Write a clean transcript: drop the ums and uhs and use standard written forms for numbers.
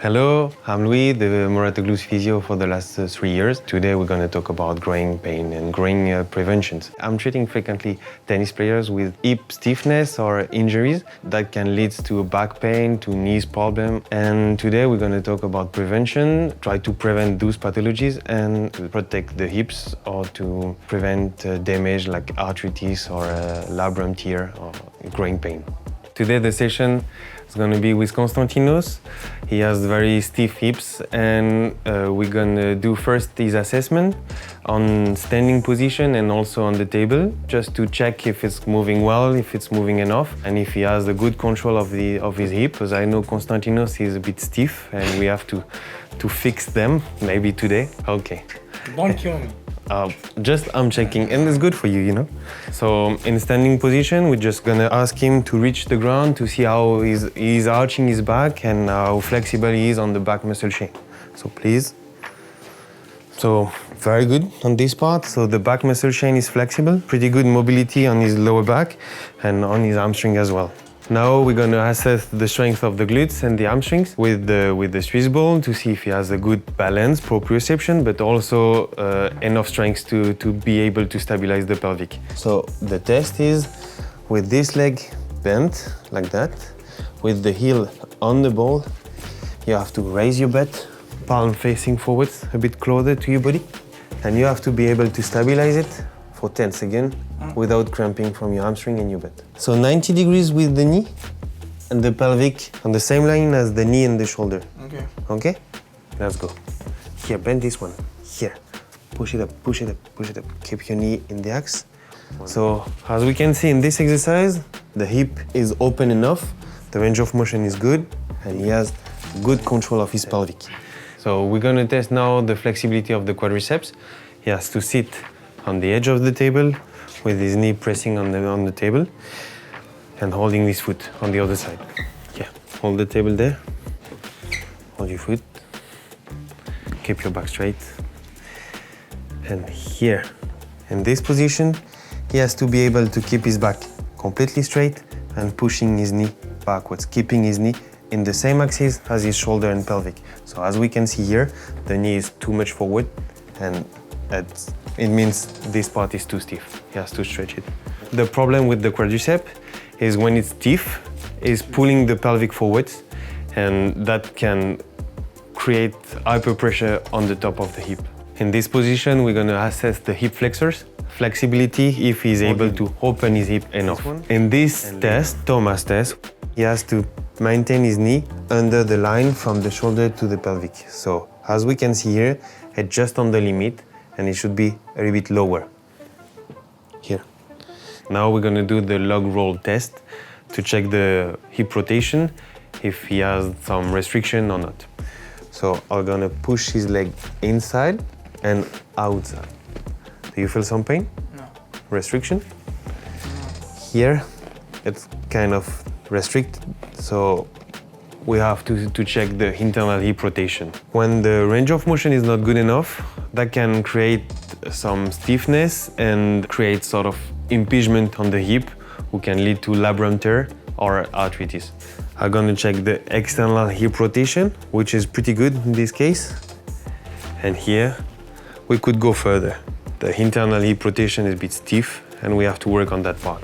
Hello, I'm Louis, the Moratoglu's physio for the last 3 years. Today we're going to talk about growing pain and growing preventions. I'm treating frequently tennis players with hip stiffness or injuries that can lead to back pain, to knees problem. And today we're going to talk about prevention, try to prevent those pathologies and protect the hips or to prevent damage like arthritis or labrum tear or growing pain. Today the session is going to be with Konstantinos. He has very stiff hips and we're going to do first his assessment on standing position and also on the table just to check if it's moving well, if it's moving enough and if he has a good control of his hip, because I know Konstantinos is a bit stiff and we have to fix them maybe today. Okay. Don't kill me. I'm checking, and it's good for you, you know. So in standing position, we're just gonna ask him to reach the ground to see how he's arching his back and how flexible he is on the back muscle chain. So please. So very good on this part. So the back muscle chain is flexible, pretty good mobility on his lower back and on his hamstring as well. Now we're going to assess the strength of the glutes and the hamstrings with the Swiss ball to see if he has a good balance, proprioception, but also enough strength to be able to stabilize the pelvic. So the test is with this leg bent like that, with the heel on the ball, you have to raise your butt, palm facing forwards, a bit closer to your body, and you have to be able to stabilize it for 10 seconds without cramping from your hamstring and your butt. So 90 degrees with the knee and the pelvic on the same line as the knee and the shoulder. Okay. Okay? Let's go. Here, bend this one. Here. Push it up, push it up, push it up. Keep your knee in the axe. So, as we can see in this exercise, the hip is open enough, the range of motion is good, and he has good control of his pelvic. So we're going to test now the flexibility of the quadriceps. He has to sit on the edge of the table with his knee pressing on the table and holding his foot on the other side. Yeah, hold the table there, hold your foot, keep your back straight. And here, in this position, he has to be able to keep his back completely straight and pushing his knee backwards, keeping his knee in the same axis as his shoulder and pelvic. So as we can see here, the knee is too much forward and it means this part is too stiff. He has to stretch it. The problem with the quadricep is when it's stiff, is pulling the pelvic forwards, and that can create hyperpressure on the top of the hip. In this position, we're going to assess the hip flexors, flexibility if he's able to open his hip enough. In this test, Thomas test, he has to maintain his knee under the line from the shoulder to the pelvic. So as we can see here, it's just on the limit, and it should be a little bit lower. Here. Now we're going to do the log roll test to check the hip rotation, if he has some restriction or not. So I'm going to push his leg inside and outside. Do you feel some pain? No. Restriction? Here, it's kind of restricted, so we have to check the internal hip rotation. When the range of motion is not good enough, that can create some stiffness and create sort of impingement on the hip, who can lead to labrum tear or arthritis. I'm going to check the external hip rotation, which is pretty good in this case. And here, we could go further. The internal hip rotation is a bit stiff, and we have to work on that part.